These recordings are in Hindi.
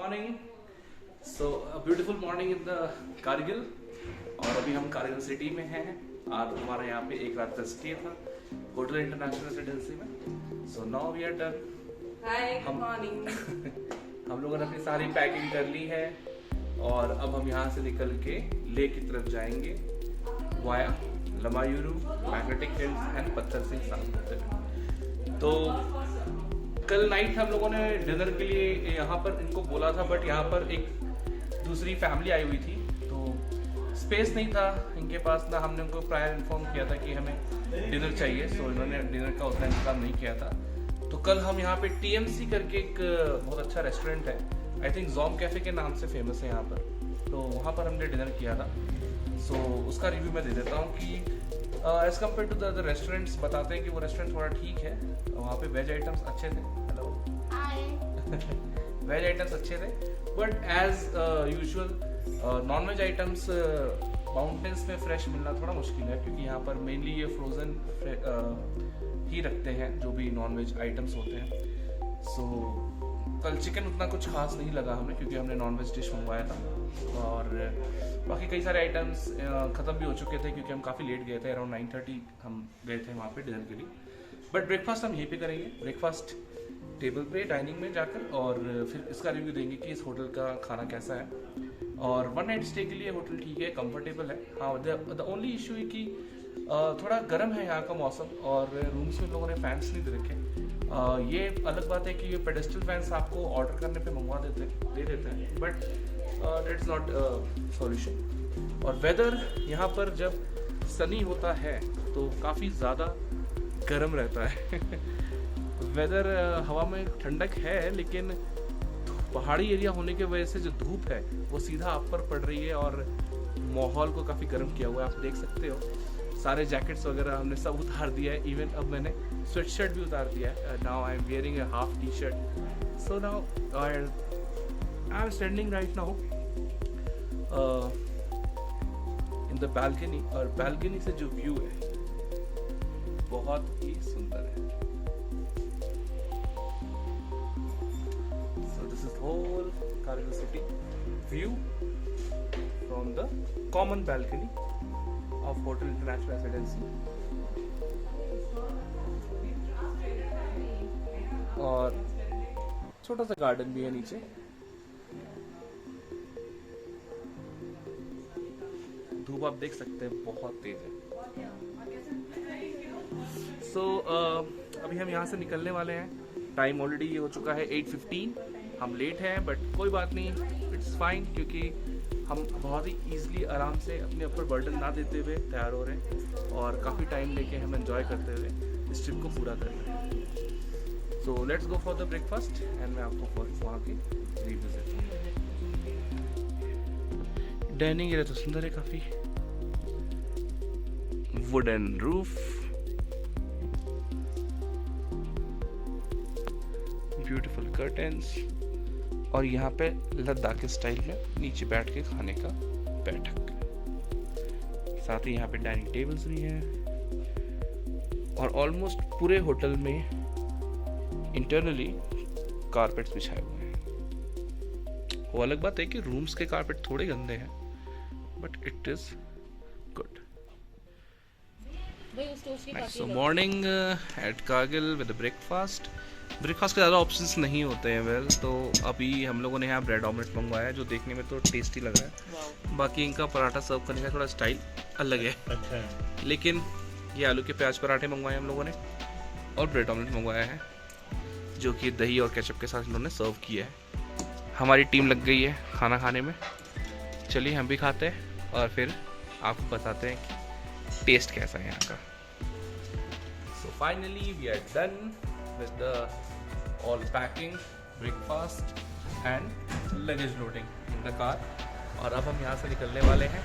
morning. So a beautiful morning in the Kargil और अभी हम कारगिल सिटी में हैं और हमारा यहाँ पे एक रात का स्टे था होटल इंटरनेशनल रेसिडेंसी में. So now we are done. Hi, good morning. हम लोगों ने अपनी सारी पैकिंग कर ली है और अब हम यहाँ से निकल के ले की तरफ जाएंगे वाया लमायूरू, मैग्नेटिक हिल्स एंड पत्थर सिंह साहब होते हैं. तो कल नाइट हम लोगों ने डिनर के लिए यहाँ पर इनको बोला था, बट यहाँ पर एक दूसरी फैमिली आई हुई थी तो स्पेस नहीं था इनके पास ना. हमने उनको प्रायर इन्फॉर्म किया था कि हमें डिनर चाहिए, सो इन्होंने डिनर का उतना इंतजाम नहीं किया था. तो कल हम यहाँ पे TMC करके एक बहुत अच्छा रेस्टोरेंट है, आई थिंक जॉम कैफ़े के नाम से फेमस है यहाँ पर, तो वहाँ पर हमने डिनर किया था. सो उसका रिव्यू मैं दे देता हूँ कि as compare to the restaurants बताते हैं कि वो रेस्टोरेंट थोड़ा ठीक है. वहाँ पे वेज आइटम्स अच्छे थे. हेलो वेज आइटम्स अच्छे थे, but as usual non veg items mountains में फ्रेश मिलना थोड़ा मुश्किल है, क्योंकि यहाँ पर मेनली ये फ्रोज़न ही रखते हैं जो भी नॉन वेज आइटम्स होते हैं. सो कल चिकन उतना कुछ खास नहीं लगा हमें, क्योंकि हमने नॉन वेज डिश मंगवाया था और बाकी कई सारे आइटम्स ख़त्म भी हो चुके थे क्योंकि हम काफ़ी लेट गए थे. अराउंड 9:30 हम गए थे वहाँ पे डिनर के लिए. बट ब्रेकफास्ट हम यहीं पे करेंगे, ब्रेकफास्ट टेबल पे डाइनिंग में जाकर, और फिर इसका रिव्यू देंगे कि इस होटल का खाना कैसा है. और वन नाइट स्टे के लिए होटल ठीक है, कंफर्टेबल है. हाँ, द ओनली इशू है कि थोड़ा गर्म है यहाँ का मौसम और रूम्स में लोगों ने फैंस नहीं दे रखे. ये अलग बात है कि ये पेडेस्टल फैंस आपको ऑर्डर करने पे मंगवा दे देते हैं, बट दैट्स नॉट सॉल्यूशन. और वेदर यहाँ पर जब सनी होता है तो काफ़ी ज़्यादा गर्म रहता है. वेदर हवा में ठंडक है, लेकिन पहाड़ी एरिया होने की वजह से जो धूप है वो सीधा आप पर पड़ रही है और माहौल को काफ़ी गर्म किया हुआ है. आप देख सकते हो सारे जैकेट्स वगैरह हमने सब उतार दिया है. इवन अब मैंने स्वेट शर्ट भी उतार दिया है. Now I am wearing a half T shirt. So now I am standing right now in the balcony, और बालकनी से जो व्यू है बहुत ही सुंदर है. So this is whole Kargil city view from the common balcony of Hotel International Residency. और छोटा सा गार्डन भी है नीचे. धूप आप देख सकते हैं बहुत तेज है. सो अभी हम यहाँ से निकलने वाले हैं. टाइम ऑलरेडी हो चुका है 8:15. हम लेट हैं, बट कोई बात नहीं, इट्स फाइन, क्योंकि हम बहुत ही ईजिली आराम से अपने ऊपर बर्डन ना देते हुए तैयार हो रहे हैं और काफ़ी टाइम लेके हम एंजॉय करते हुए इस ट्रिप को पूरा कर रहे हैं. So let's go for the breakfast and मैं आपको फर्स्ट वहाँ की रिव्यू देता हूँ. डाइनिंग एरिया तो सुंदर है काफ़ी. वुडन रूफ, ब्यूटीफुल कर्टन्स, और यहाँ पे लद्दाखी स्टाइल में नीचे बैठ के खाने का बैठक. साथ ही यहाँ पे डाइनिंग टेबल्स भी हैं और ऑलमोस्ट पूरे होटल में इंटरनली कारपेट्स बिछाए हुए हैं. वो अलग बात है कि रूम्स के कारपेट थोड़े गंदे हैं, but it is good. So morning at Kargil with breakfast. Breakfast के ज़्यादा ऑप्शंस नहीं होते हैं. वेल, तो अभी हम लोगों ने यहाँ ब्रेड ऑमलेट मंगवाया है जो देखने में तो टेस्टी लग रहा है. बाकी इनका पराठा सर्व करने का थोड़ा स्टाइल अलग है. अच्छा है. लेकिन ये आलू के प्याज पराठे मंगवाए हम लोगों ने और ब्रेड ऑमलेट मंगवाया है जो कि दही और केचप के साथ इन्होंने सर्व किया है. हमारी टीम लग गई है खाना खाने में. चलिए हम भी खाते हैं और फिर आपको बताते हैं कि टेस्ट कैसा है यहाँ का. So finally we are done with the all packing, breakfast and luggage loading in the car. और अब हम यहाँ से निकलने वाले हैं.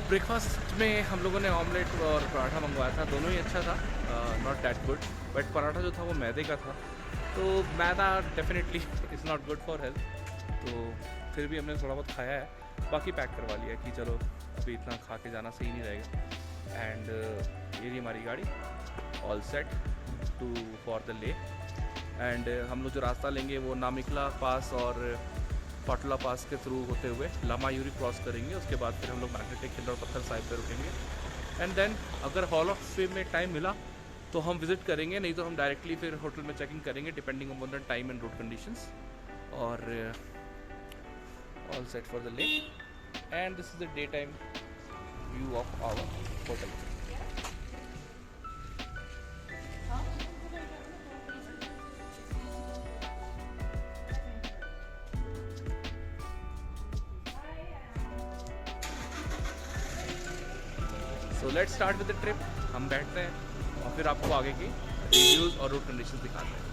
ब्रेकफास्ट में हम लोगों ने ऑमलेट और पराठा मंगवाया था. दोनों ही अच्छा था, not that good, but paratha जो था वो मैदे का था, तो maida definitely is not good for health. तो फिर भी हमने थोड़ा बहुत खाया है. बाकी पैक करवा लिया कि चलो अभी इतना खा के जाना सही नहीं रहेगा. एंड ये रही हमारी गाड़ी, all set to for the Leh. And हम लोग जो रास्ता लेंगे वो नामिकला पास और पाटला पास के थ्रू होते हुए लामायूरी क्रॉस करेंगे। उसके बाद फिर हम लोग मैग्नेटिक हिल और पत्थर साहिब पे रुकेंगे एंड देन अगर हॉल ऑफ फेम में टाइम मिला तो हम विज़िट करेंगे, नहीं तो हम डायरेक्टली फिर होटल में चेकिंग करेंगे depending upon the time and road conditions. और all set for the lake and this is the day time view of our hotel. So let's start with the trip. हम बैठते हैं और फिर आपको आगे की रिव्यूज़ और रोड कंडीशंस दिखाते हैं।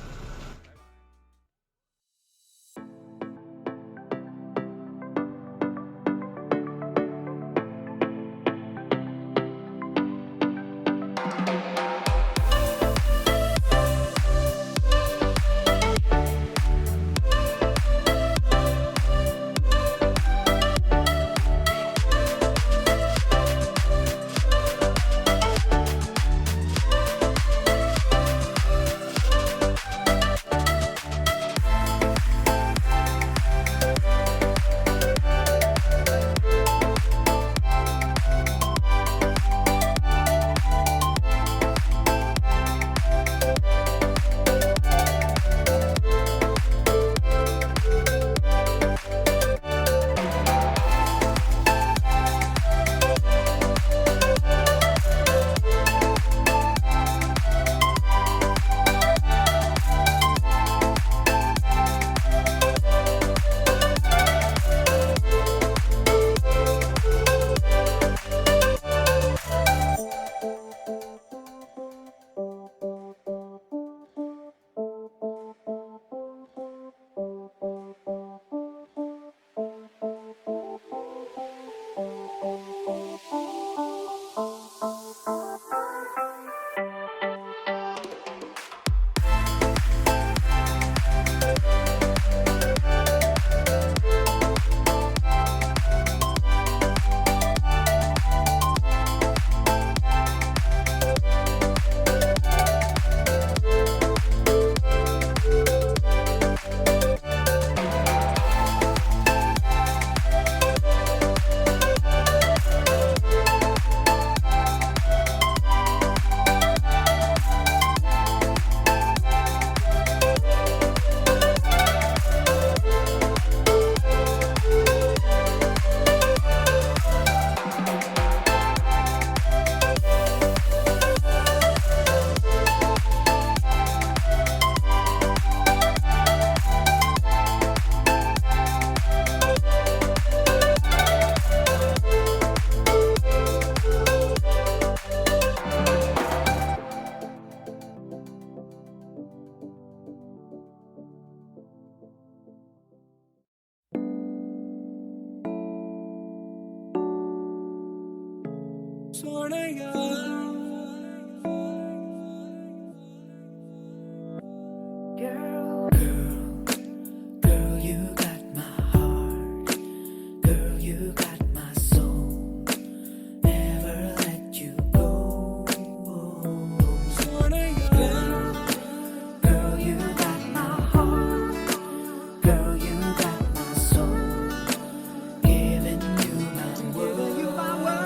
Girl, girl, you got my heart. Girl, you got my soul. Never let you go. Girl, you got my heart. Girl, you got my soul. Giving you my world.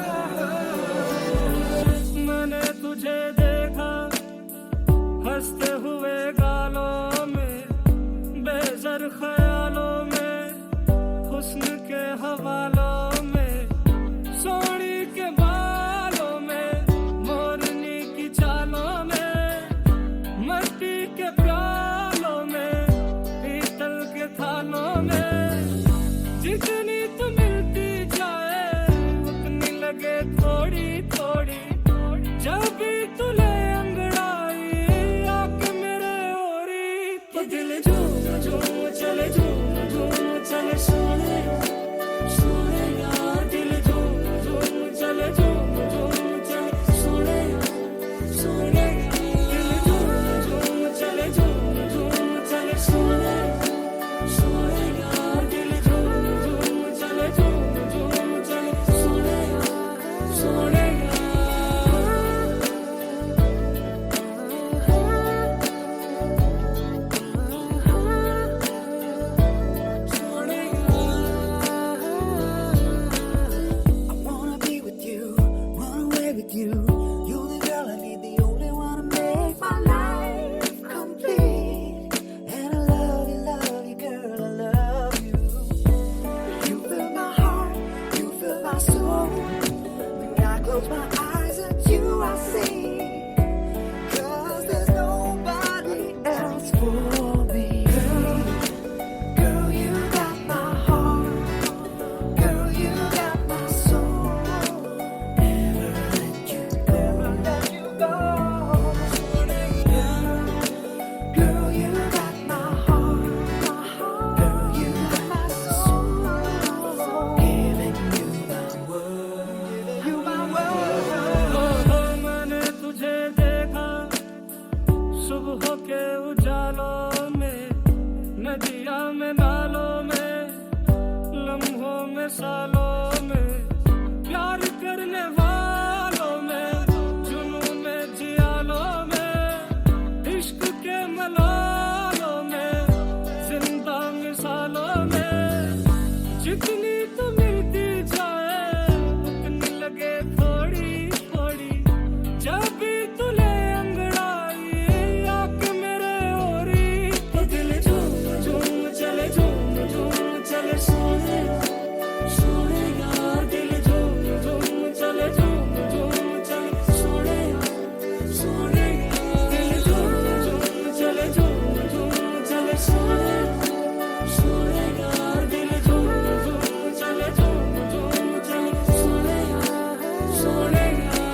my soul. When I close my eyes at you, I see. 'Cause there's nobody else for me. Girl, you got my heart. Girl, you got my soul. Never let you go. Let you go. Girl, you got my heart. Girl, you got my soul. Giving you my world. You my world. मैंने तुझे देखा सुबह के उजालों में, नदिया में नालों में, लम्हों में सालों में, प्यार करने वालों में, जुनून में जियालों में, इश्क के मलालों में, जिंदा मिसालों में, जितनी तू मिलती जाए उतनी लगे थोड़ी थोड़ी, जब भी तुले अंगड़ाई आके मेरे ओरी, तो दिल झूम झूम चले सोने सोने यार, दिल झूम झूम चले सोने सोने यार, दिल झूम झूम चले सोने सोने यार, दिल झूम चले सोने सोने यार।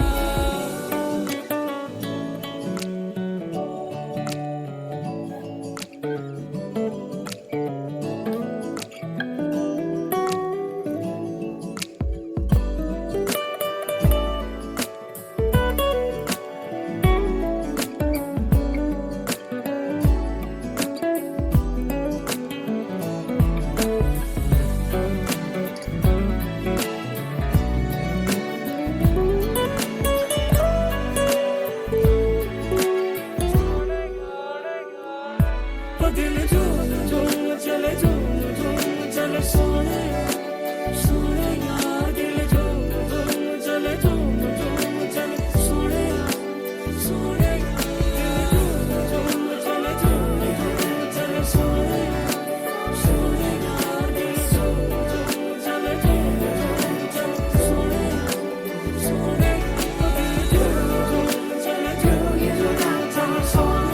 तो दिल झूम झूम चले सोने सोने यार, दिल झूम झूम चले सोने सोने यार, दिल झूम चले सोने सोने यार, दिल झूम चले सोने सोने, तो दिल झूम चले सोने Girl, you got my soul.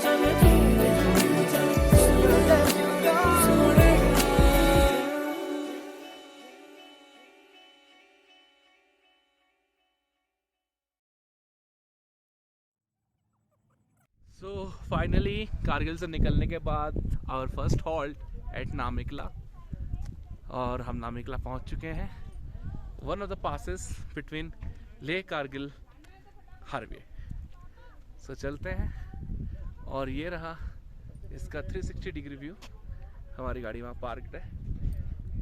चले Let you go. So finally Kargil से निकलने के बाद our first halt at Namikala, और हम नामिकला पहुंच चुके हैं। One of the passes between Leh Kargil highway. So चलते हैं, और ये रहा इसका 360 डिग्री व्यू। हमारी गाड़ी वहाँ पार्कड है,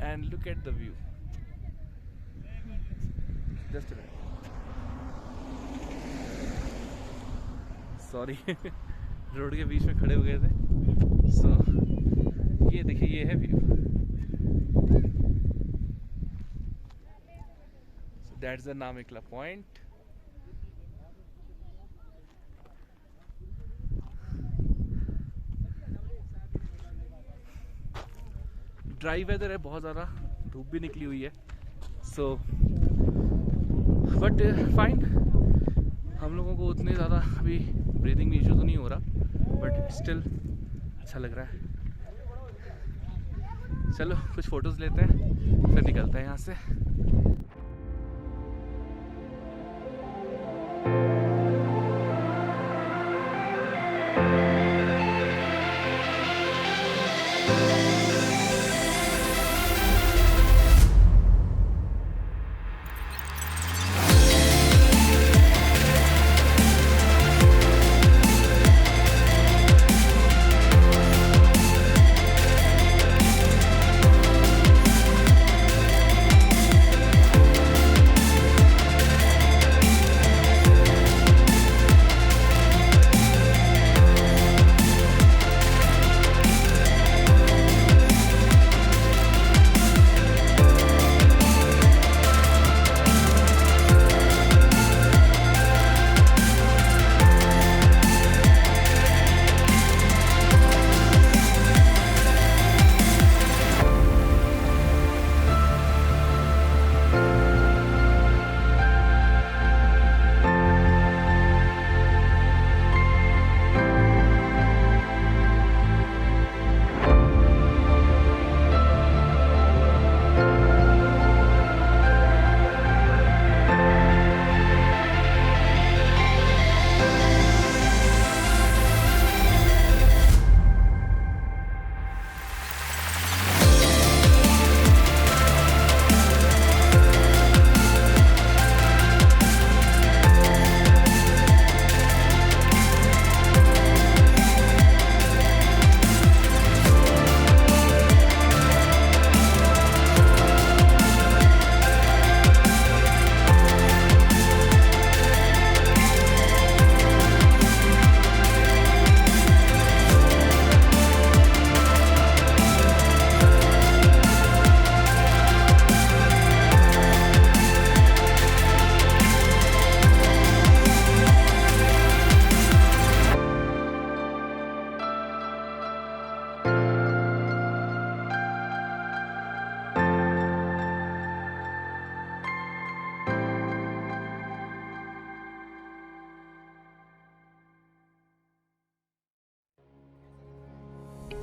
and look at the view. Just sorry road के बीच में खड़े हो गए थे। सो ये देखिए, ये है view. So that's the Namikala point. Dry weather है, बहुत ज़्यादा धूप भी निकली हुई है। सो बट फाइन, हम लोगों को उतने ज़्यादा अभी ब्रीदिंग में इशू तो नहीं हो रहा, बट स्टिल अच्छा लग रहा है। चलो कुछ फ़ोटोज़ लेते हैं, फिर निकलते हैं यहाँ से।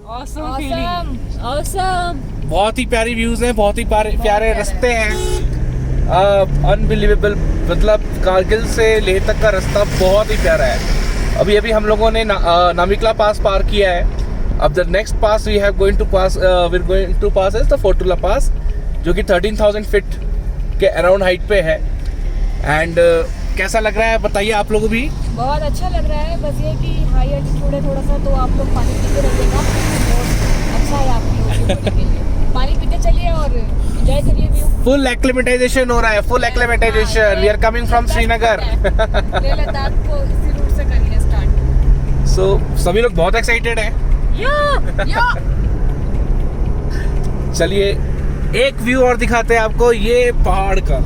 Awesome. बहुत ही प्यारी व्यूज हैं, बहुत ही प्यारे रास्ते हैं, अनबिलीवेबल। मतलब कारगिल से लेह तक का रास्ता बहुत ही प्यारा है। अभी हम लोगों ने नामिकला पास पार किया है। अब the next pass we have going to pass is the Fotula pass, जो कि 13,000 फीट के अराउंड हाइट पे है। एंड कैसा लग रहा है बताइए आप लोगों भी। बहुत अच्छा लग रहा है, बस ये कि हाई एल्टीट्यूड है थोड़ा सा, तो आप लोग पानी पीते रहिएगा, और अच्छा है आपकी बॉडी के लिए। पानी पीते चलिए और एंजॉय करिए व्यू। फुल एक्लिमेटाइजेशन हो रहा है, full acclimatisation. We are coming from Srinagar. Leh Ladakh को इसी रूट से करिए स्टार्ट। सो सभी लोग बहुत एक्साइटेड हैं। या चलिए एक व्यू और दिखाते हैं आपको, ये पहाड़ का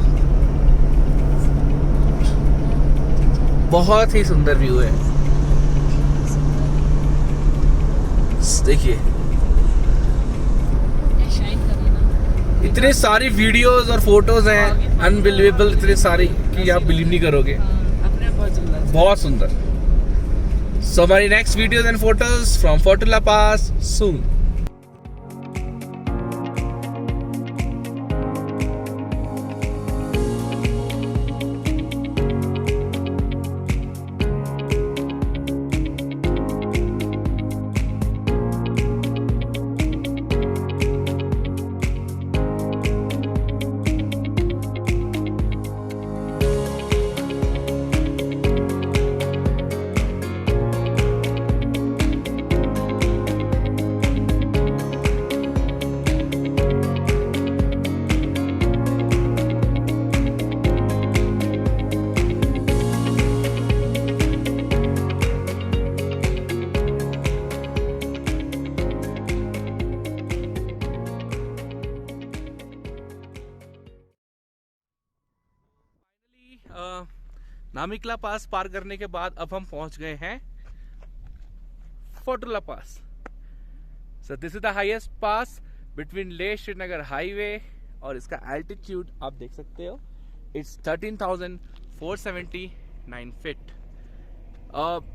बहुत ही सुंदर व्यू है। देखिए शाइन करिए ना। इतने सारी वीडियोस और फोटोज हैं, अनबिलीवेबल, इतने सारी कि आप बिलीव नहीं करोगे। अपने बहुत सुंदर। बहुत सुंदर। सो हमारी next videos and photos from Fotula pass soon. Namikala pass पार करने के बाद अब हम पहुंच गए हैं Fotula pass. So this is the highest pass between Leh Srinagar highway, और इसका एल्टीट्यूड आप देख सकते हो, it's 13,479 feet.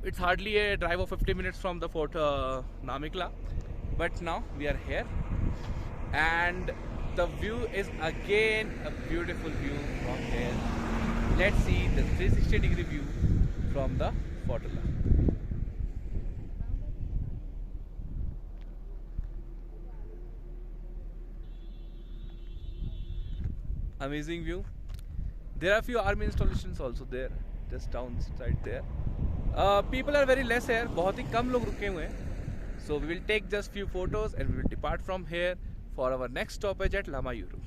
It's hardly a drive of 50 minutes from the fort Namikala, but now we are here and the view is again a beautiful view from here. Let's see the 360-degree view from the Fotola. Amazing view. There are few army installations also there, just downside there. People are very less here. बहुत ही कम लोग रुके हुए हैं. So we will take just few photos and we will depart from here for our next stoppage at Lamayuru.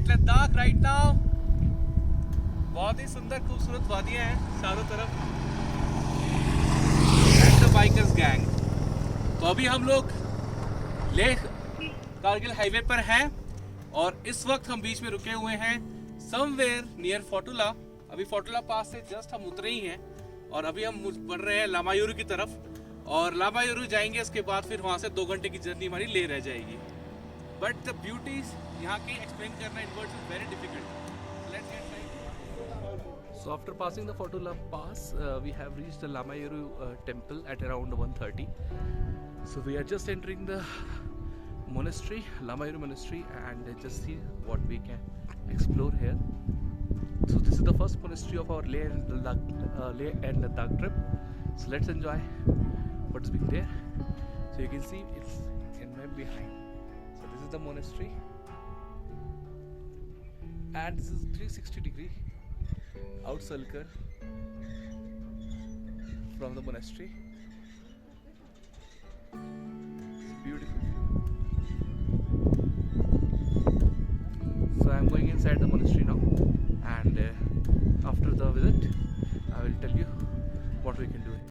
Ladakh right now. बहुत ही सुंदर खूबसूरत वादियाँ हैं चारों तरफ। And the bikers gang. तो अभी हम लोग लेह कारगिल हाईवे पर हैं और इस वक्त हम बीच में रुके हुए हैं समवेयर नियर फोटुला। अभी फोटुला पास से जस्ट हम उतरे ही हैं और अभी हम बढ़ रहे हैं लामायुरू की तरफ, और लामायुरू जाएंगे, उसके बाद फिर वहाँ से 2 घंटे की जर्नी हमारी लेह रह जाएगी। बट द ब्यूटीज यहाँ की एक्सप्लेन करना in words is very difficult. Let's get right. So after passing the Fotola Pass, we have reached the Lamayuru temple at around 1:30. So we are just entering the monastery, Lamayuru monastery, and just see what we can explore here. So this is the first monastery of our Leh and Ladakh trip. So let's enjoy what's been there. So you can see it's in my behind. So this is the monastery, and this is 360-degree outsircle from the monastery. It's beautiful view. So I am going inside the monastery now, and after the visit I will tell you what we can do here.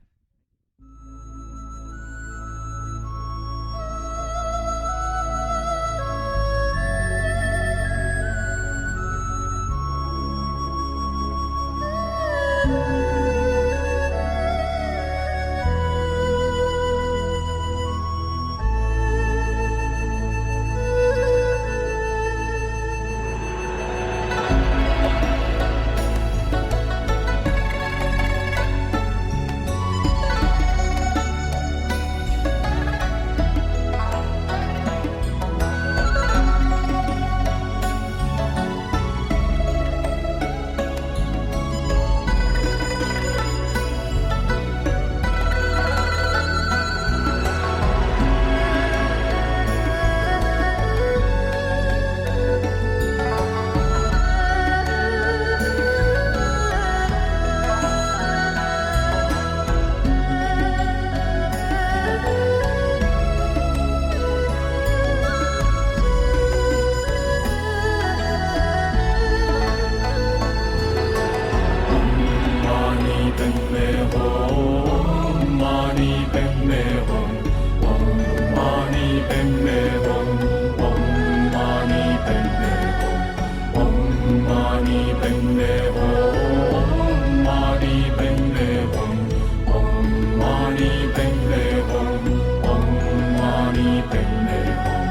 Padme Hum.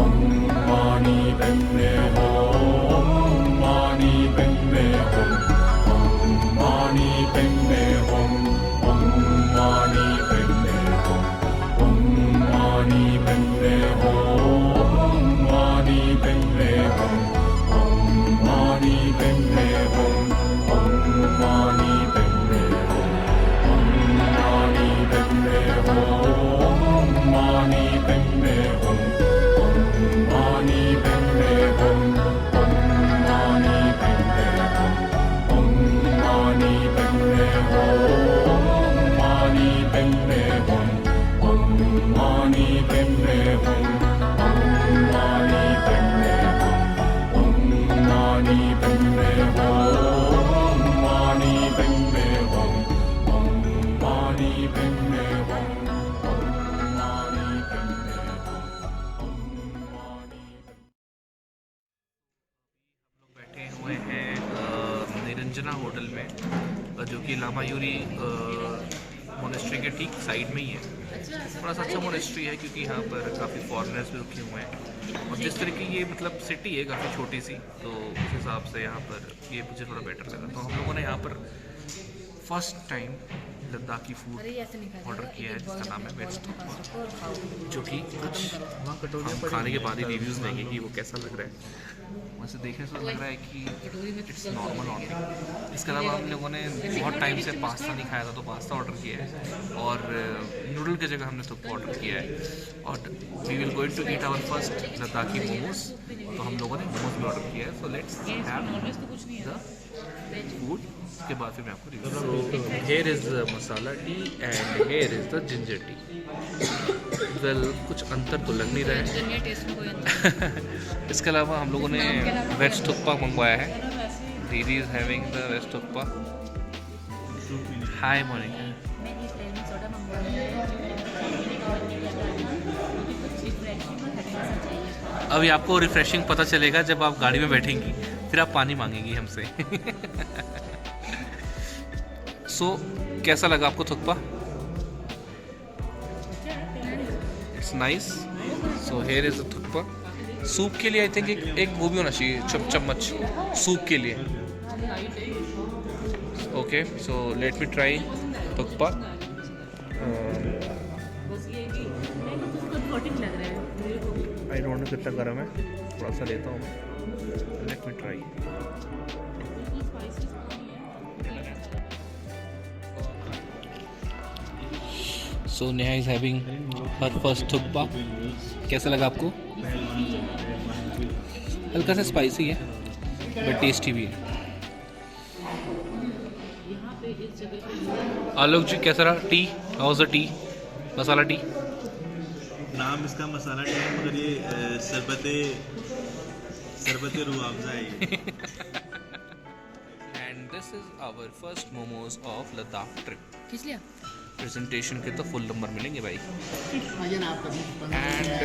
Om Mani Padme Hum. Mani Padme Hum. Om Mani Padme Hum. Om Mani Padme Hum. Om Mani Padme Hum. Mani Padme Hum. Om Mani Padme Hum. Om Mani Padme Hum. Om Mani Padme Hum. Mani Padme Hum. Om Mani Padme Hum. Om Mani Padme Hum. Om Mani Padme Hum. Mani Padme Hum. Om Mani Padme Hum. Om Mani Padme Hum. Om Mani Padme Hum. Mani Padme Hum. Om Mani Padme Hum. Om Mani Padme Hum. Om Mani. बैठे हुए हैं निरंजना होटल में, जो कि लामायूरी मोनेस्ट्री के ठीक साइड में ही है। थोड़ा सा अच्छा मोनेस्ट्री है क्योंकि यहाँ पर काफ़ी फॉरेनर्स भी रुके हुए हैं, और जिस तरह की ये मतलब सिटी है काफ़ी छोटी सी, तो उस हिसाब से यहाँ पर ये मुझे थोड़ा बेटर लगा। तो हम लोगों ने यहाँ पर first time Ladakhi food order किया है जिसका नाम है वेज थुक्पा, जो कि कुछ हम खाने के बाद ही रिव्यूज़ देंगे कि वो कैसा लग रहा है। वैसे देखने से लग रहा है कि इट्स नॉर्मल ऑर्डर। इसके अलावा हम लोगों ने बहुत टाइम से पास्ता नहीं खाया था, तो पास्ता ऑर्डर किया है, और नूडल की जगह हमने थुक्पा ऑर्डर किया है। और we will going to eat our first Ladakhi momos, तो हम लोगों ने मोमोज भी ऑर्डर किया है। So let's have the food, उसके बाद फिर मैं आपको review. Here is the masala tea and here is the ginger tea. Well कुछ अंतर तो लग नहीं रहा है। इसके अलावा हम लोगों ने वेज थुक्पा मंगवाया है। दीदी is having the veg thukpa. Hi Monica. अभी आपको रिफ्रेशिंग पता चलेगा जब आप गाड़ी में बैठेंगी, फिर आप पानी मांगेंगी हमसे। सो कैसा लगा आपको thukpa? It's nice. So here is the thukpa. Soup के लिए आई थिंक एक वो भी होना चाहिए, चम्मच सूप के लिए। Okay, so let me try thukpa. I don't know कितना गर्म है, थोड़ा सा लेता हूँ मैं। Let me try. So Neha is having her first thukpa. कैसा लगा आपको? हल्का सा स्पाइसी है बट टेस्टी भी है। आलोक जी कैसा रहा T? How was the T? Masala T? नाम इसका मसाला टी है, मगर ये शरबत रूह-अफ़ज़ा है। And this is our first momos of Ladakh trip. खींच लिया। प्रेजेंटेशन के तो फुल नंबर मिलेंगे भाई। एंड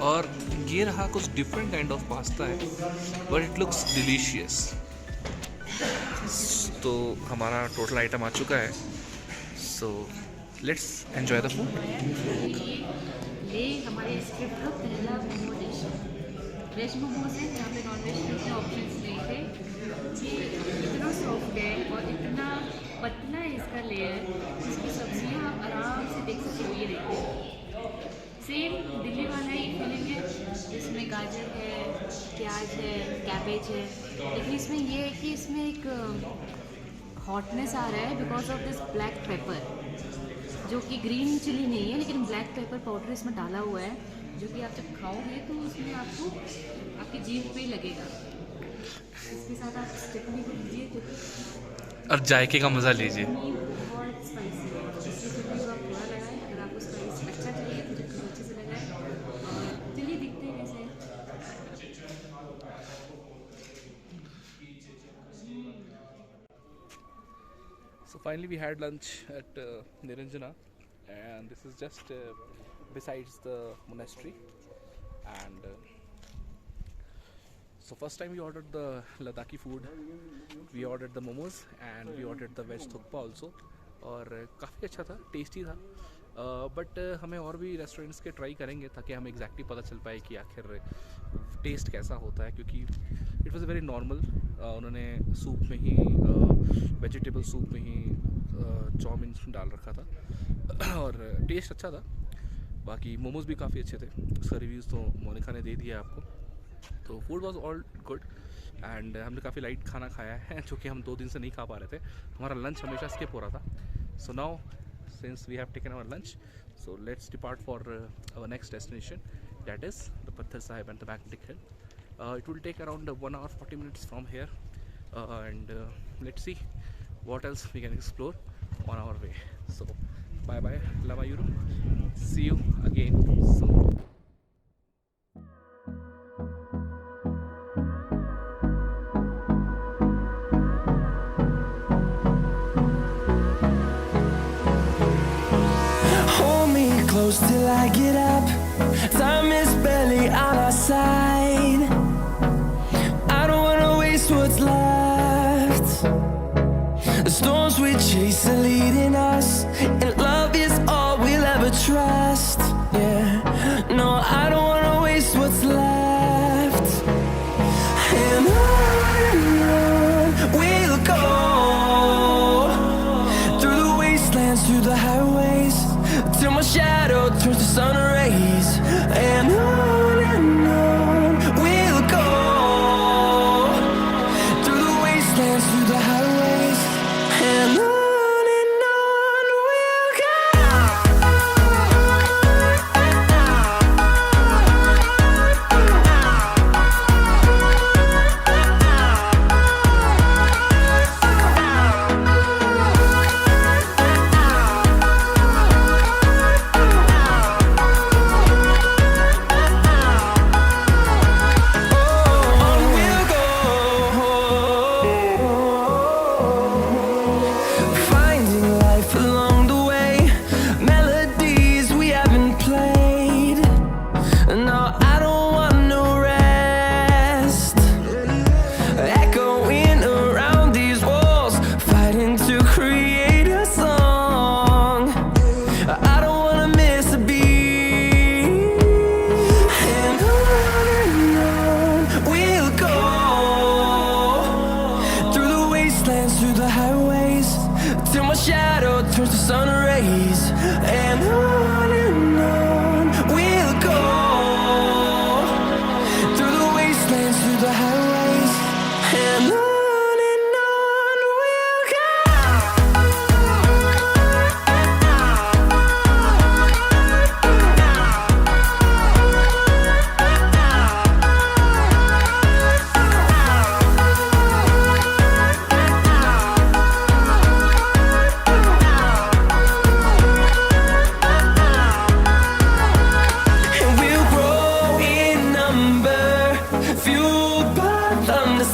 और ये रहा कुछ डिफरेंट काइंड ऑफ पास्ता है, बट इट लुक्स डिलीशियस। तो हमारा टोटल आइटम आ चुका है। So let's enjoy the food. ये हमारे इस ट्रिप का पहला मोमो डिश है। वेज मोमोज है, जहाँ पे नॉन वेज के उतने ऑप्शंस नहीं थे। ये इतना सॉफ्ट है और इतना पतला है इसका लेयर, इसकी सब्जियाँ आप आराम से देख सकते हो ये रहती है। सेम दिल्ली वाला ही फीलिंग है, इसमें गाजर है, प्याज है, कैबेज है, लेकिन इसमें ये है कि इसमें एक हॉटनेस आ रहा है because of this black pepper, जो कि ग्रीन चिली नहीं है लेकिन ब्लैक पेपर पाउडर इसमें डाला हुआ है, जो कि आप जब खाओगे तो उसमें आपको आपकी जीभ पे लगेगा। इसके साथ आप चटनी को लीजिए तो और जायके का मज़ा लीजिए। बहुत स्पाइसी है, इसलिए चटनी को आप थोड़ा लगाएं। अगर आपको स्पाइस अच्छा चाहिए तो चटनी अच्छे से लगाएं। और चलिए दिखते हैं कैसे। So finally we had lunch at Niranjana, and this is just besides the monastery. And so first time we ordered the Ladakhi food. We ordered the momos and we ordered the veg thukpa also. और काफ़ी अच्छा था, टेस्टी था। बट हमें और भी रेस्टोरेंट्स के ट्राई करेंगे ताकि हमें एग्जैक्टली पता चल पाए कि आखिर टेस्ट कैसा होता है, क्योंकि इट वाज वेरी नॉर्मल। उन्होंने सूप में ही वेजिटेबल सूप में ही चाउमीन डाल रखा था और टेस्ट अच्छा था। बाकी मोमोज़ भी काफ़ी अच्छे थे, उसका रिव्यूज़ तो मोनिका ने दे दिया आपको। तो food was all good and हमने काफ़ी लाइट खाना खाया है जो कि हम 2 दिन से नहीं खा पा रहे थे। हमारा लंच हमेशा स्किप हो रहा था। So now since we have taken our lunch, so let's depart for our next destination, that is the Patthar Sahib and the Magnetic Hill. It will take around 1 hour 40 minutes from here, and let's see what else we can explore on our way. So bye bye Lamayuru, see you again soon. Close till I get up. Time is barely on our side. I don't wanna waste what's left. The storms we chase are leading us, and love is all we'll ever trust. Yeah, no, I don't wanna waste what's left. And on we'll go, through the wastelands, through the highways, till my shadow turns to sun rays. And on we'll go, through the wastelands, through the highways. And on we'll go. Through the highways, till my shadow turns to sun rays. And on we'll go, through the wastelands, through the highways. And on we'll go.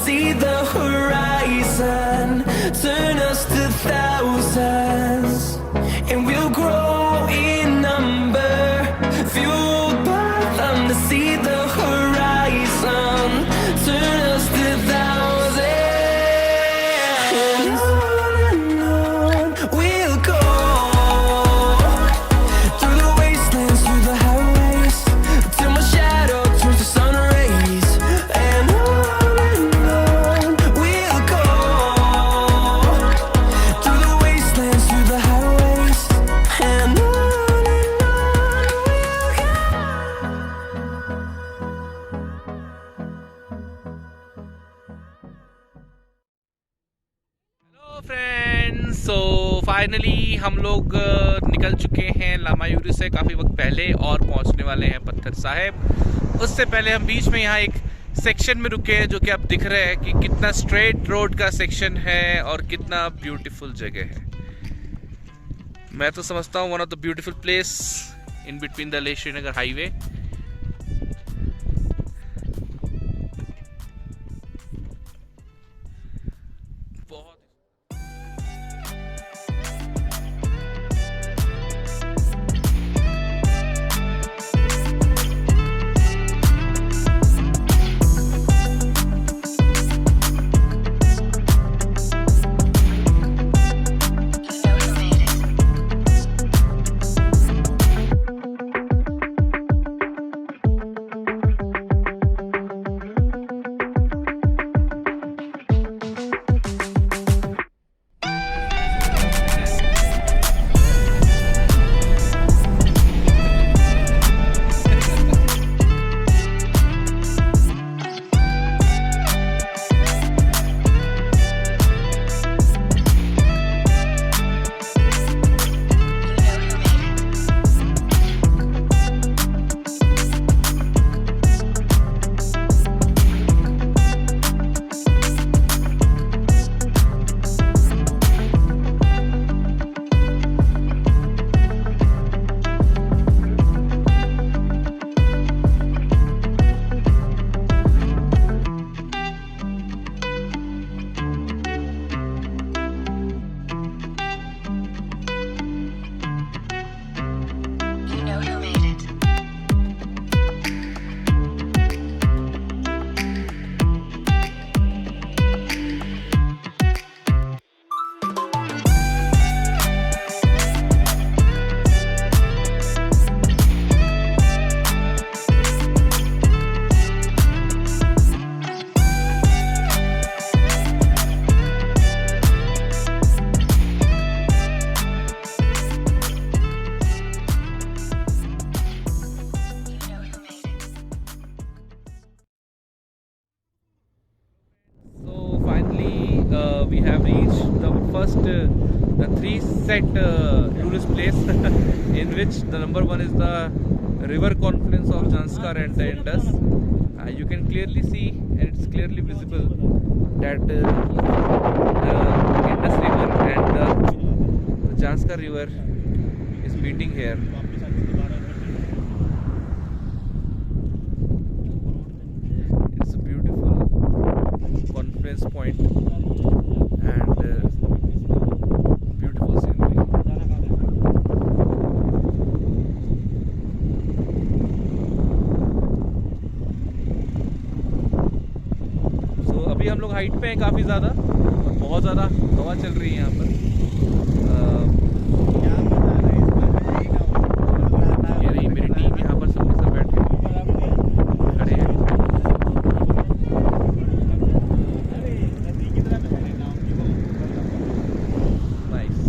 See the horizon turn us to thousands, and we'll grow in number, fueled by them to see the horizon turn us to thousands. And on we'll go, through the wastelands, through the highways, till my shadow turns to sun rays. And friends, so finally हम लोग निकल चुके हैं लामायूरी से काफ़ी वक्त पहले और पहुंचने वाले हैं पत्थर साहिब। उससे पहले हम बीच में यहाँ एक सेक्शन में रुके हैं जो कि आप दिख रहे हैं कि कितना स्ट्रेट रोड का सेक्शन है और कितना ब्यूटीफुल जगह है। मैं तो समझता हूँ one of the beautiful place in between the Leh Srinagar highway. we have reached the first the 3 set tourist place in which the number 1 is the river confluence of Janskar and the Indus. You can clearly see, and it's clearly visible that the Indus river and the Janskar river is meeting here. It's a beautiful confluence point and beautiful scenery. So अभी हम लोग हाइट पे हैं काफ़ी ज़्यादा और बहुत ज़्यादा हवा चल रही है यहाँ पर। ये रही मेरी टीम यहाँ पर, सब बैठे खड़े हैं। Nice.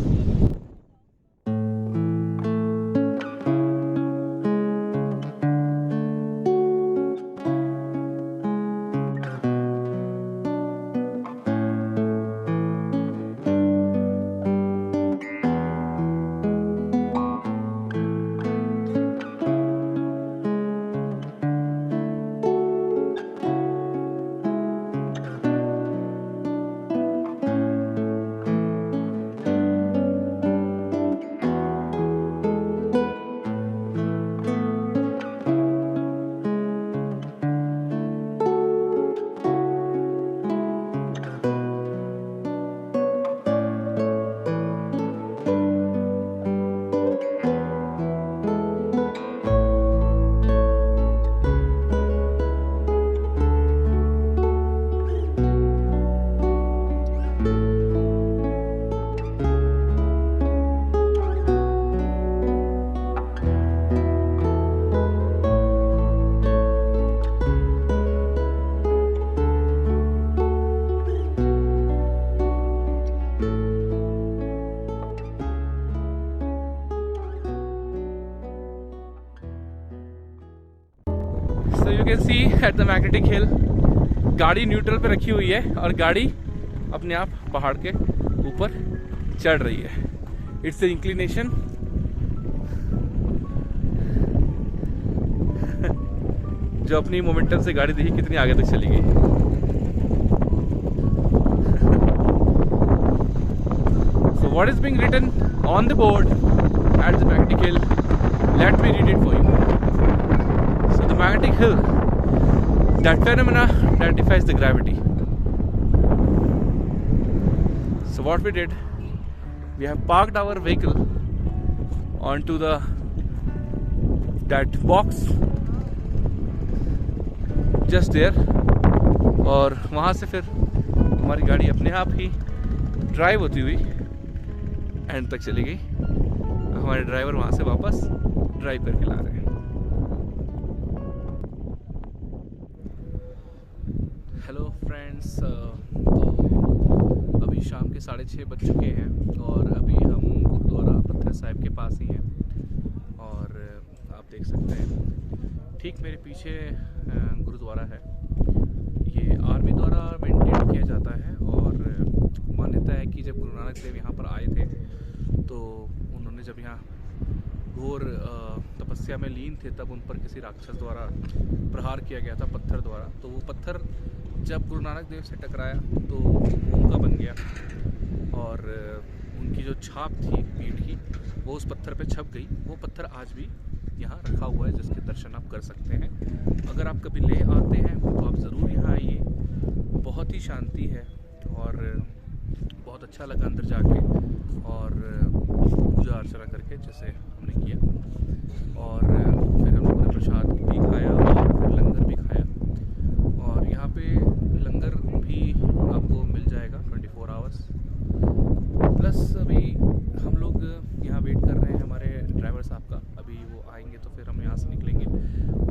So you can see at the magnetic hill, गाड़ी न्यूट्रल पे रखी हुई है और गाड़ी अपने आप पहाड़ के ऊपर चढ़ रही है। It's inclination. जो अपनी मोमेंटम से गाड़ी देखी कितनी आगे तक चली गई। So what is being written on the board at the magnetic hill? Let me read it for you. So the magnetic hill, that phenomena that defies the gravity. So what we did, we have parked our vehicle onto that box just there, और वहाँ से फिर हमारी गाड़ी अपने आप ही ड्राइव होती हुई एंड तक चली गई। हमारे ड्राइवर वहाँ से वापस ड्राइव करके ला रहे हैं। हेलो फ्रेंड्स, तो अभी शाम के 6:30 बज चुके हैं और अभी हम गुरुद्वारा पत्थर साहिब के पास ही हैं। और आप देख सकते हैं ठीक मेरे पीछे गुरुद्वारा है। ये आर्मी द्वारा मेंटेन किया जाता है और मान्यता है कि जब गुरु नानक देव यहाँ पर आए थे तो उन्होंने जब यहाँ घोर तपस्या में लीन थे तब उन पर किसी राक्षस द्वारा प्रहार किया गया था पत्थर द्वारा। तो वो पत्थर जब गुरु नानक देव से टकराया तो मोम का बन गया और उनकी जो छाप थी पीठ की वो उस पत्थर पे छप गई। वो पत्थर आज भी यहाँ रखा हुआ है जिसके दर्शन आप कर सकते हैं। अगर आप कभी लेह आते हैं तो आप ज़रूर यहाँ आइए। बहुत ही शांति है और बहुत अच्छा लगा अंदर जाके और पूजा अर्चना करके जैसे हमने किया। और फिर हम लोगों ने प्रसाद भी खाया और फिर लंगर भी खाया। और यहाँ पे लंगर भी आपको मिल जाएगा 24 आवर्स। प्लस अभी हम लोग यहाँ वेट कर रहे हैं हमारे ड्राइवर साहब का। अभी वो आएंगे तो फिर हम यहाँ से निकलेंगे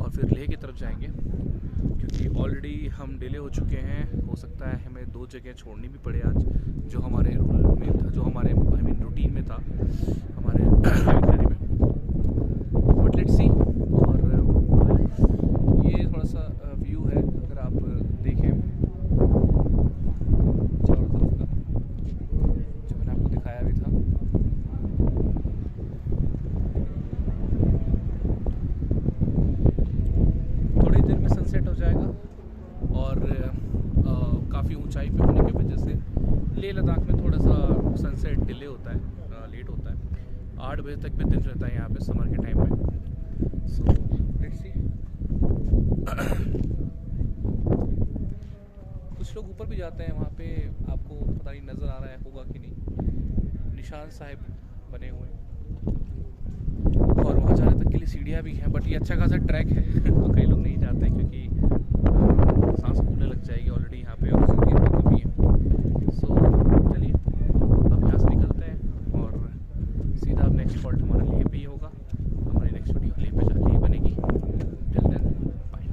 और फिर लेह की तरफ जाएंगे, क्योंकि ऑलरेडी हम डिले हो चुके हैं। हो सकता है हमें 2 जगह छोड़नी भी पड़े आज, जो हमारे रूल में था, जो हमारे रूटीन में था हमारे आइटनरी में। But let's see. और ये थोड़ा सा व्यू है, अगर आप देखें चारों तरफ का ऊंचाई पे होने की वजह से लेह लद्दाख में थोड़ा सा सनसेट डिले होता है, लेट होता है। 8 बजे तक भी दिन रहता है यहाँ पे समर के टाइम में। सो लेट्स सी। कुछ लोग ऊपर भी जाते हैं, वहाँ पे आपको पता नहीं नज़र आ रहा है होगा कि नहीं, निशान साहिब बने हुए हैं और वहाँ जाने तक के लिए सीढ़ियाँ भी हैं। बट ये अच्छा खासा ट्रैक है तो कई लोग नहीं जाते हैं क्योंकि सांस फूलने लग जाएगी ऑलरेडी यहाँ पे ऑक्सीजन की कमी है। सो चलिए अब यहाँ से निकलते हैं और सीधा अब नेक्स्ट फॉल्ट हमारा लेह पे ही होगा। हमारी नेक्स्ट वीडियो लेह पे जाके ही बनेगी। Till then bye.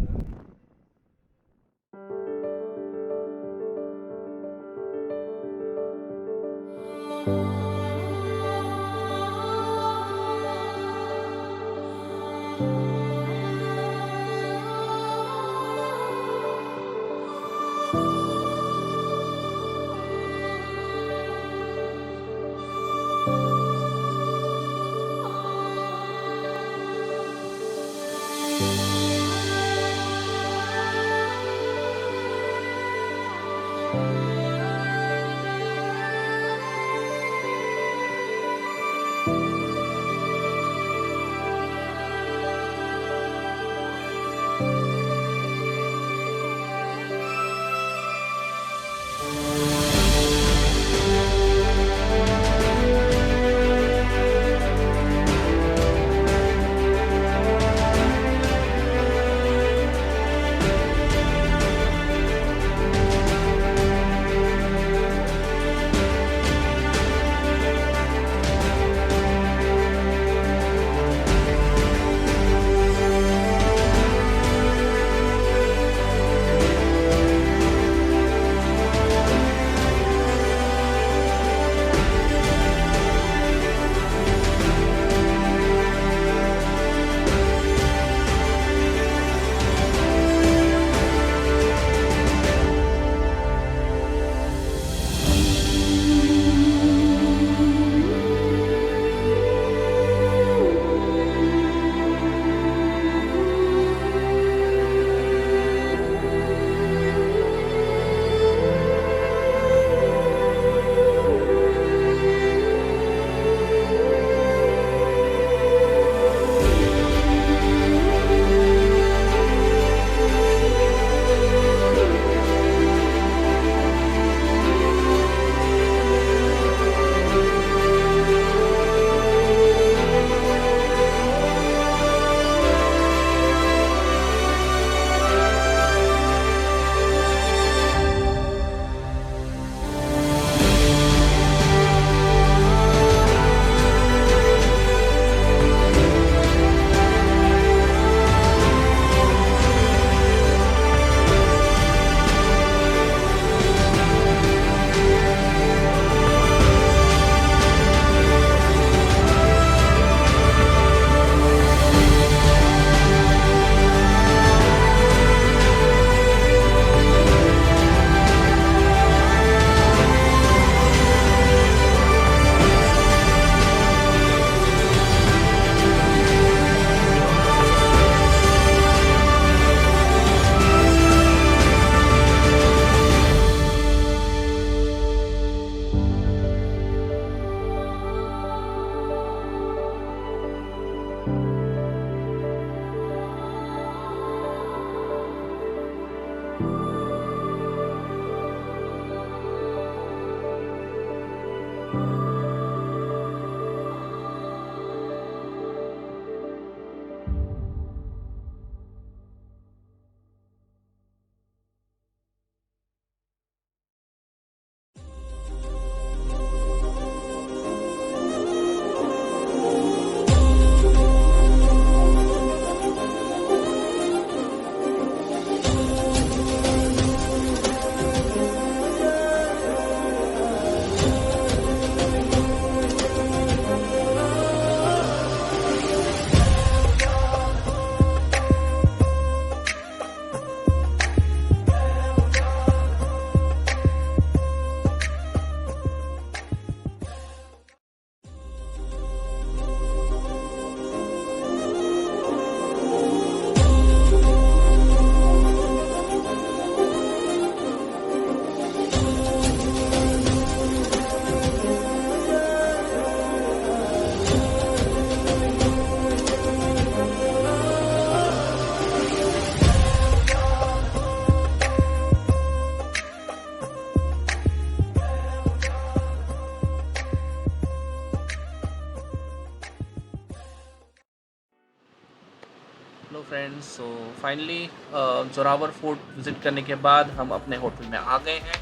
Hello friends, so finally Zorawar fort visit करने के बाद हम अपने होटल में आ गए हैं।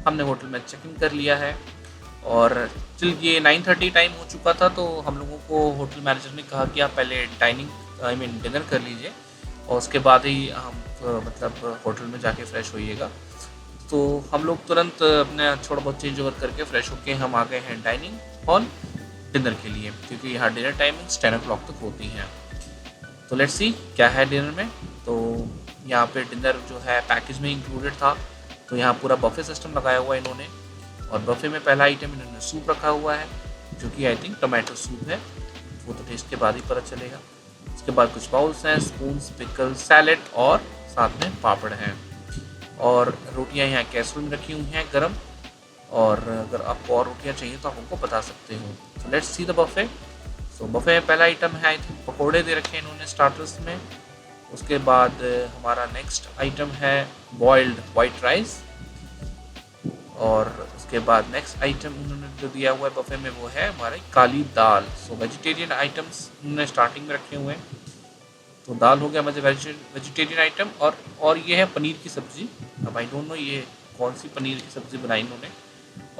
हमने होटल में चेक इन कर लिया है और चल ये 9:30 टाइम हो चुका था, तो हम लोगों को होटल मैनेजर ने कहा कि आप पहले डिनर कर लीजिए और उसके बाद ही हम मतलब होटल में जाके फ़्रेश होइएगा। तो हम लोग तुरंत अपने थोड़ा बहुत चेंज ओवर करके फ़्रेश होके हम आ गए हैं डाइनिंग हॉल डिनर के लिए, क्योंकि यहाँ डिनर टाइमिंग्स 10 o'clock तक होती हैं। तो लेट्स सी क्या है डिनर में। तो यहाँ पे डिनर जो है पैकेज में इंक्लूडेड था, तो यहाँ पूरा बफे सिस्टम लगाया हुआ है इन्होंने। और बफे में पहला आइटम इन्होंने सूप रखा हुआ है, जो कि आई थिंक टोमेटो सूप है, वो तो टेस्ट के बाद ही पता चलेगा। उसके बाद कुछ बाउल्स हैं, स्पून्स, पिकल, सैलेड और साथ में पापड़ हैं। और रोटियाँ यहाँ कैसरोल में रखी हुई हैं गरम, और अगर आपको और रोटियाँ चाहिए तो आप हमको बता सकते हो। तो लेट्स सी द बफे। तो बफे में पहला आइटम है आई थिंक पकौड़े दे रखे हैं इन्होंने स्टार्टर्स में। उसके बाद हमारा नेक्स्ट आइटम है बॉइल्ड वाइट राइस, और उसके बाद नेक्स्ट आइटम उन्होंने जो दिया हुआ है बफे में वो है हमारी काली दाल। सो वेजिटेरियन आइटम्स उन्होंने स्टार्टिंग में रखे हुए हैं। तो दाल हो गया मुझे वेजिटेरियन आइटम, और ये है पनीर की सब्ज़ी। अब आई डोंट नो ये कौन सी पनीर की सब्ज़ी बनाई इन्होंने।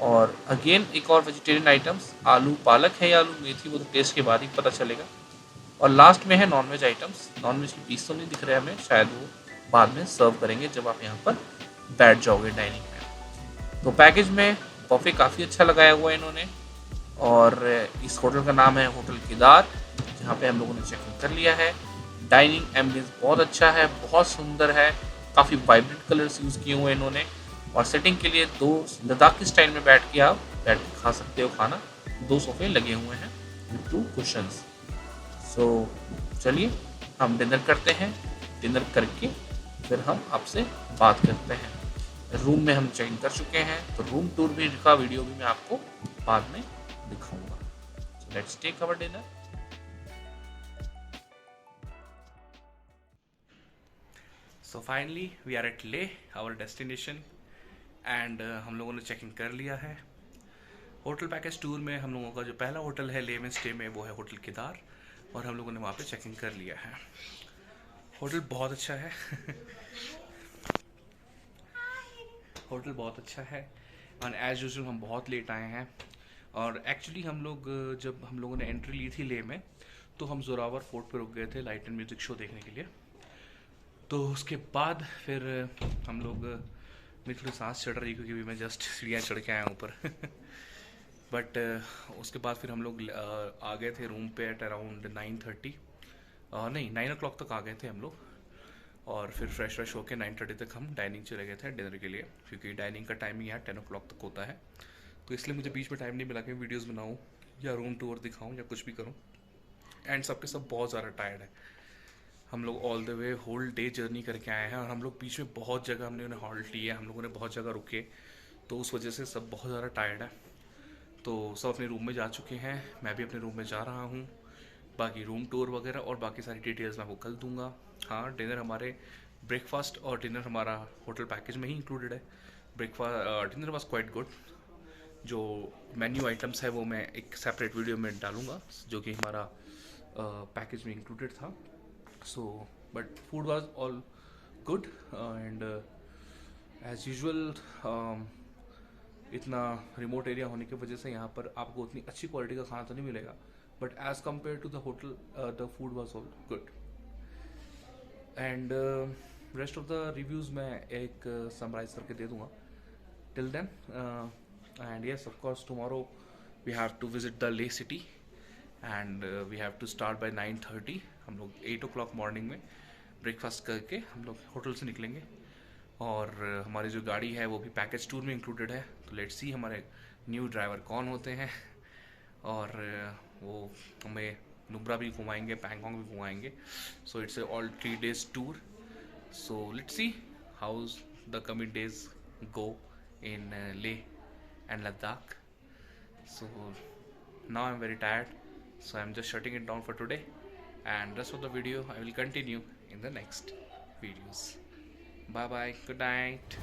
और अगेन एक और वेजिटेरियन आइटम्स, आलू पालक है या आलू मेथी, वो तो टेस्ट के बाद ही पता चलेगा। और लास्ट में है नॉनवेज आइटम्स। नॉनवेज की पीस तो नहीं दिख रहे हमें, शायद वो बाद में सर्व करेंगे जब आप यहाँ पर बैठ जाओगे डाइनिंग में। तो पैकेज में बफे काफ़ी अच्छा लगाया हुआ है इन्होंने, और इस होटल का नाम है होटल केदार, जहाँ पे हम लोगों ने चेक इन कर लिया है। डाइनिंग एम्बियंस बहुत अच्छा है, बहुत सुंदर है, काफ़ी वाइब्रेंट कलर्स यूज़ किए हुए हैं इन्होंने। और सेटिंग के लिए 2 लद्दाखी स्टाइल में बैठ के खा सकते हो खाना। 2 सोफे लगे हुए हैं विद 2 कुशंस। सो चलिए हम डिनर करते हैं, डिनर करके फिर हम आपसे बात करते हैं। रूम में हम चेक इन कर चुके हैं, तो रूम टूर भी का वीडियो भी मैं आपको बाद में दिखाऊंगा। So let's take our dinner. So finally we are at Leh, our destination, and हम लोगों ने चेक इन कर लिया है। होटल पैकेज टूर में हम लोगों का जो पहला होटल है ले में स्टे में, वो है होटल केदार, और हम लोगों ने वहाँ पे चेक इन कर लिया है। होटल बहुत अच्छा है होटल बहुत अच्छा है, और एज यूजुअल हम बहुत लेट आए हैं। और एक्चुअली हम लोगों ने एंट्री ली थी ले में, तो हम जोरावर फोर्ट पे रुक गए थे लाइट एंड म्यूज़िक शो देखने के लिए। तो उसके बाद फिर हम लोग, मेरी थोड़ी सांस चढ़ रही क्योंकि मैं जस्ट सीढ़ियाँ चढ़ के आया हूँ ऊपर बट उसके बाद फिर हम लोग आ गए थे रूम पे एट अराउंड 9:30, नहीं 9 o'clock तक आ गए थे हम लोग। और फिर फ्रेश होके 9:30 तक हम डाइनिंग चले गए थे डिनर के लिए, क्योंकि डाइनिंग का टाइमिंग यहाँ 10 o'clock तक होता है। तो इसलिए मुझे बीच में टाइम नहीं मिला कि वीडियोज़ बनाऊँ या रूम टूर दिखाऊँ या कुछ भी करूँ। एंड सबके सब बहुत ज़्यादा टायर्ड है। हम लोग all the way whole day journey करके आए हैं, और हम लोग बीच में बहुत जगह हमने उन्हें हॉल्ट लिया, हम लोगों ने बहुत जगह रुके, तो उस वजह से सब बहुत ज़्यादा टायर्ड है। तो सब अपने रूम में जा चुके हैं, मैं भी अपने रूम में जा रहा हूँ। बाकी रूम टूर वगैरह और बाकी सारी डिटेल्स मैं आपको कल दूंगा। हाँ, डिनर हमारे ब्रेकफास्ट और डिनर हमारा होटल पैकेज में ही इंक्लूडेड है। Dinner was quite good. जो मेन्यू आइटम्स है वो मैं एक सेपरेट वीडियो में डालूंगा, जो कि हमारा पैकेज में इंक्लूडेड था। So but food was all good, and as usual इतना रिमोट एरिया होने की वजह से यहाँ पर आपको उतनी अच्छी क्वालिटी का खाना तो नहीं मिलेगा, but as compare to the hotel the food was all good. And rest of the reviews मैं एक समराइज करके दे दूँगा till then. And yes, of course tomorrow we have to visit the Leh city, and we have to start by 9:30। हम लोग 8 o'clock मॉर्निंग में ब्रेकफास्ट करके हम लोग होटल से निकलेंगे, और हमारी जो गाड़ी है वो भी पैकेज टूर में इंक्लूडेड है। तो लेट्स सी हमारे न्यू ड्राइवर कौन होते हैं, और वो हमें नुब्रा भी घुमाएंगे, पैंगोंग भी घुमाएंगे। So it's all 3 days tour. So let's see how's the coming days go in Leh and Ladakh. So now I'm very tired, so I'm just shutting it down for today, and rest of the video I will continue in the next videos. Bye bye, good night.